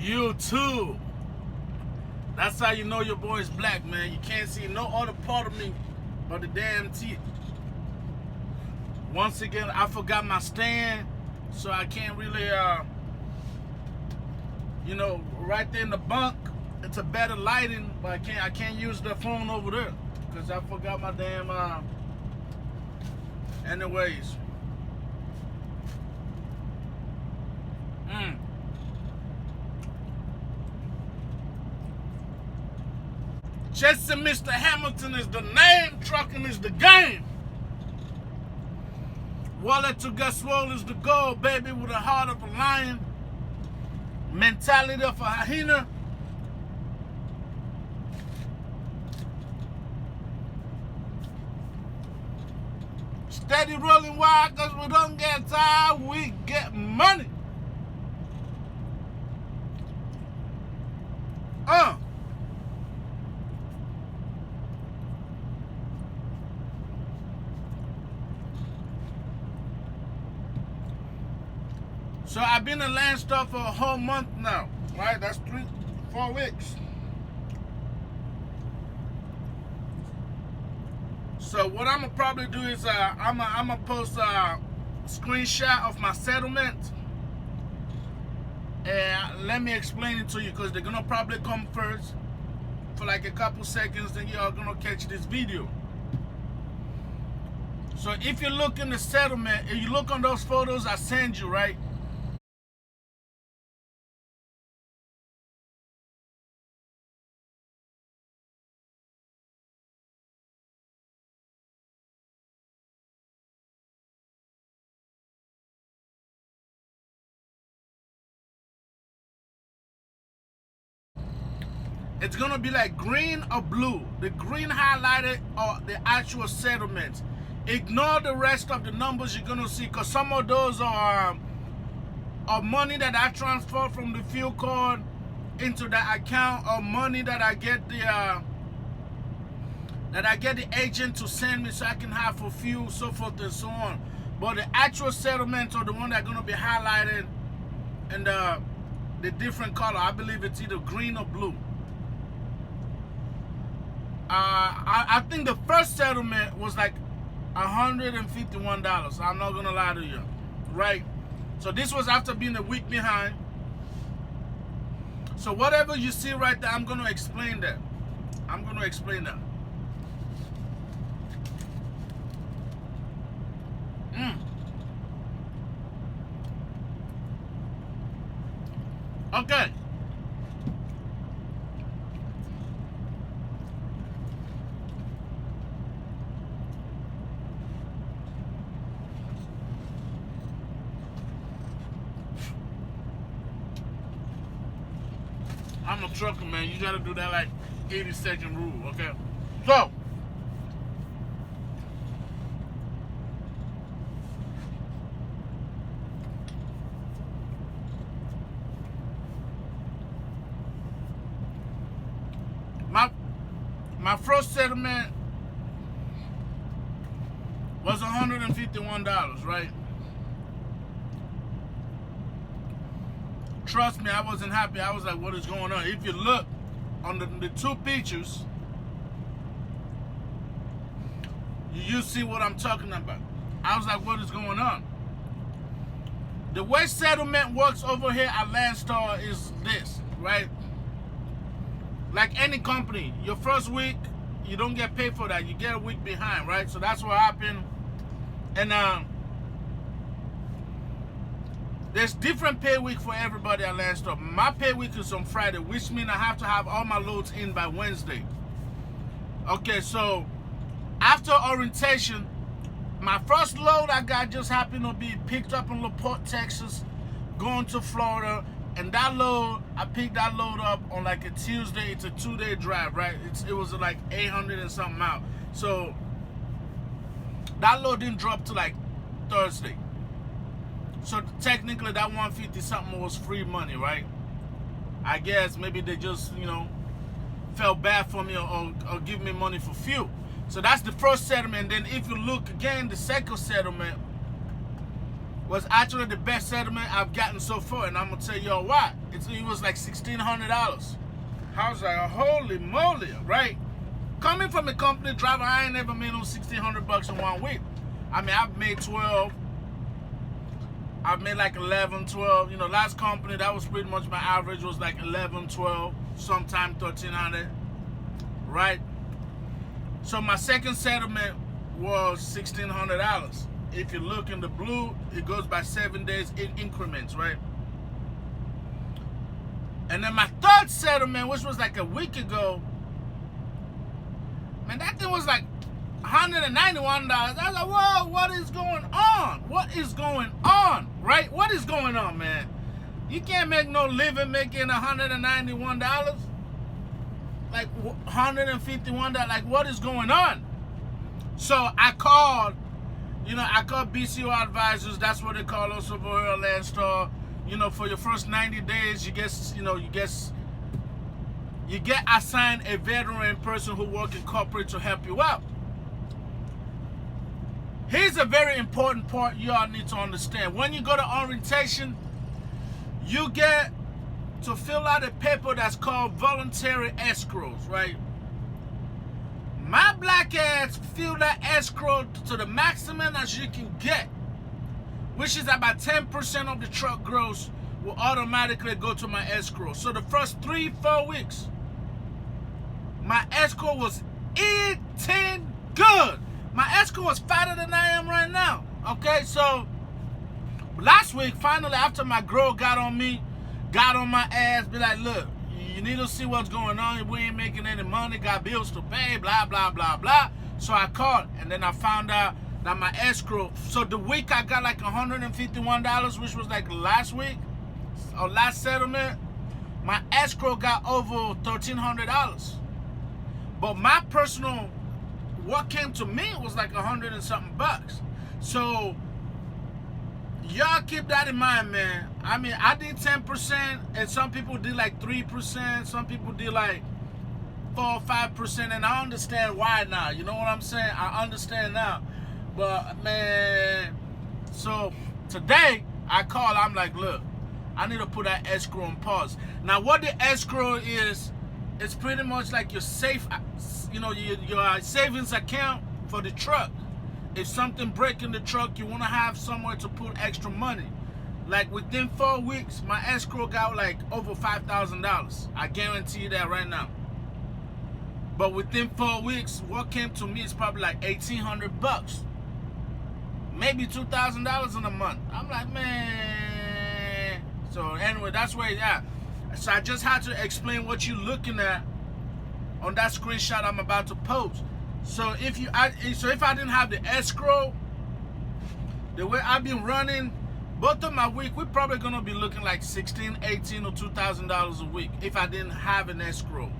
YouTube. That's how you know your boy is black, man. You can't see no other part of me but the damn teeth. Once again, I forgot my stand, so I can't really, right there in the bunk, it's a better lighting, but I can't use the phone over there because I forgot my damn. Anyways. Jesse Mr. Hamilton is the name, trucking is the game. Wallet to get swole is the goal, baby, with a heart of a lion. Mentality of a hyena. Steady rolling wide, cause we don't get tired, we get money. So I've been in Landstar for a whole month now, right? That's 4 weeks. So what I'm gonna probably do is I'm gonna post a screenshot of my settlement, and let me explain it to you because they're gonna probably come first for like a couple seconds, then y'all gonna catch this video. So if you look in the settlement, if you look on those photos I send you, right? It's gonna be like green or blue. The green highlighted are the actual settlements. Ignore the rest of the numbers you're gonna see, because some of those are money that I transfer from the fuel card into the account, or money that I get the agent to send me so I can have for fuel, so forth and so on. But the actual settlements are the one that are gonna be highlighted in the different color. I believe it's either green or blue. I think the first settlement was like $151. I'm not gonna lie to you, right? So this was after being a week behind. So whatever you see right there, I'm gonna explain that. I'm gonna explain that. Okay. I'm a trucker, man. You gotta do that like 80-second rule, okay? So, my first settlement was $151, right? Trust me, I wasn't happy. I was like, what is going on? If you look on the two pictures, you see what I'm talking about. I was like, what is going on? The way settlement works over here at Landstar is this, right? Like any company, your first week, you don't get paid for that. You get a week behind, right? So that's what happened. And there's different pay week for everybody at Landstar. My pay week is on Friday, which means I have to have all my loads in by Wednesday. Okay, so after orientation, my first load I got just happened to be picked up in LaPorte, Texas, going to Florida. And that load, I picked that load up on like a Tuesday. It's a 2-day drive, right? It was like 800 and something out. So that load didn't drop to like Thursday. So technically that 150 something was free money, right? I guess maybe they just, felt bad for me or give me money for fuel. So that's the first settlement. Then if you look again, the second settlement was actually the best settlement I've gotten so far, and I'm gonna tell y'all why. It was like $1,600. I was like, holy moly, right? Coming from a company driver, I ain't never made on $1,600 in 1 week. I mean, I've made 12. I've made like 11, 12. You know, last company, that was pretty much my average, was like 11, 12, sometime 1,300, right? So my second settlement was $1,600. If you look in the blue, it goes by 7 days in increments, right? And then my third settlement, which was like a week ago, man, that thing was like $191. I was like, whoa, what is going on? What is going on, right? What is going on, man? You can't make no living making $191. Like $151. Like, what is going on? So I called, I called BCO advisors. That's what they call us over here at Landstar. For your first 90 days, you get assigned a veteran person who works in corporate to help you out. Here's a very important part you all need to understand. When you go to orientation, you get to fill out a paper that's called voluntary escrows, right? My black ass filled that escrow to the maximum as you can get, which is about 10% of the truck gross will automatically go to my escrow. So the first 3-4 weeks, my escrow was eating good. My escrow was fatter than I am right now. Okay, so last week, finally, after my girl got on me, got on my ass, be like, look, you need to see what's going on. We ain't making any money, got bills to pay, blah, blah, blah, blah. So I called, and then I found out that my escrow, so the week I got like $151, which was like last week, or last settlement, my escrow got over $1,300. But my personal, what came to me was like $100 and something bucks. So y'all keep that in mind, man. I mean, I did 10%, and some people did like 3%. Some people did like 4 or 5%, and I understand why now. You know what I'm saying? I understand now. But man, so today I call. I'm like, look, I need to put that escrow on pause. Now, what the escrow is, it's pretty much like your safe, your savings account for the truck. If something breaks in the truck, you want to have somewhere to put extra money. Like within 4 weeks, my escrow got like over $5,000. I guarantee you that right now. But within 4 weeks, what came to me is probably like $1,800. Maybe $2,000 in a month. I'm like, man. So anyway, that's where it's at. So I just had to explain what you're looking at on that screenshot I'm about to post. So if I didn't have the escrow, the way I've been running, both of my week, we're probably gonna be looking like $1,600, $1,800, or $2,000 a week if I didn't have an escrow,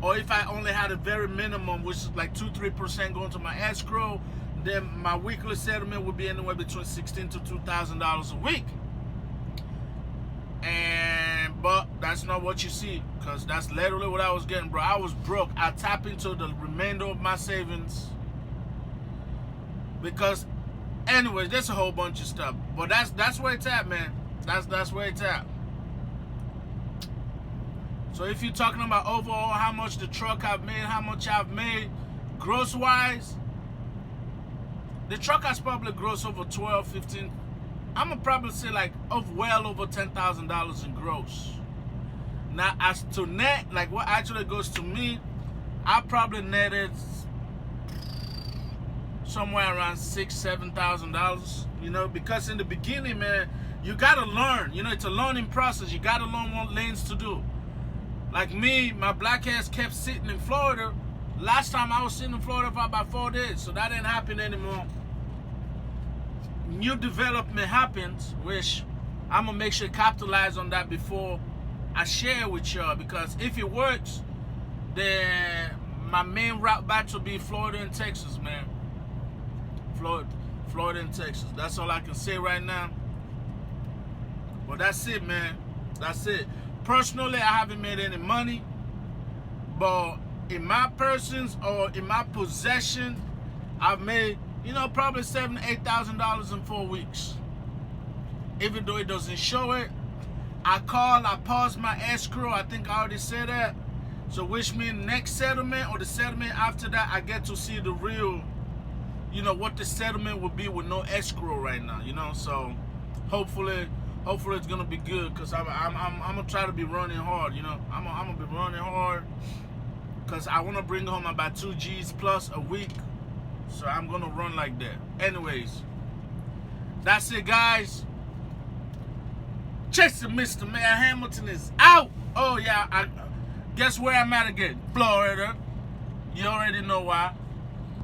or if I only had a very minimum, which is like 2-3% going to my escrow. Then my weekly settlement would be anywhere between $1,600 to $2,000 a week. But that's not what you see, because that's literally what I was getting, bro. I was broke. I tapped into the remainder of my savings because, anyways, there's a whole bunch of stuff. But that's where it's at, man. That's where it's at. So if you're talking about overall how much the truck I've made, how much I've made gross wise, the truck has probably grossed over 12, 15. I'm gonna probably say like well over $10,000 in gross. Now as to net, like what actually goes to me, I probably netted somewhere around $6,000-$7,000. Because in the beginning, man, you gotta learn. It's a learning process. You gotta learn what lanes to do. Like me, my black ass kept sitting in Florida. Last time I was sitting in Florida for about 4 days, so that didn't happen anymore. New development happens, which I'm gonna make sure to capitalize on that before I share with y'all, because if it works, then my main route back to be Florida and Texas, man. Florida and Texas. That's all I can say right now. Well, that's it, man. That's it. Personally, I haven't made any money, but in my persons or in my possession, I've made, probably $7,000 to $8,000 in 4 weeks. even though it doesn't show it. I paused my escrow. I think I already said that. So which means next settlement or the settlement after that, I get to see the real, you know, what the settlement will be with no escrow right now, you know. So hopefully it's gonna be good, because I'm gonna try to be running hard, you know. I'm gonna be running hard because I want to bring home about 2 G's plus a week. So I'm gonna run like that. Anyways, that's it, guys. Chasing Mr. Mayor Hamilton is out. Oh yeah, guess where I'm at again? Florida. You already know why.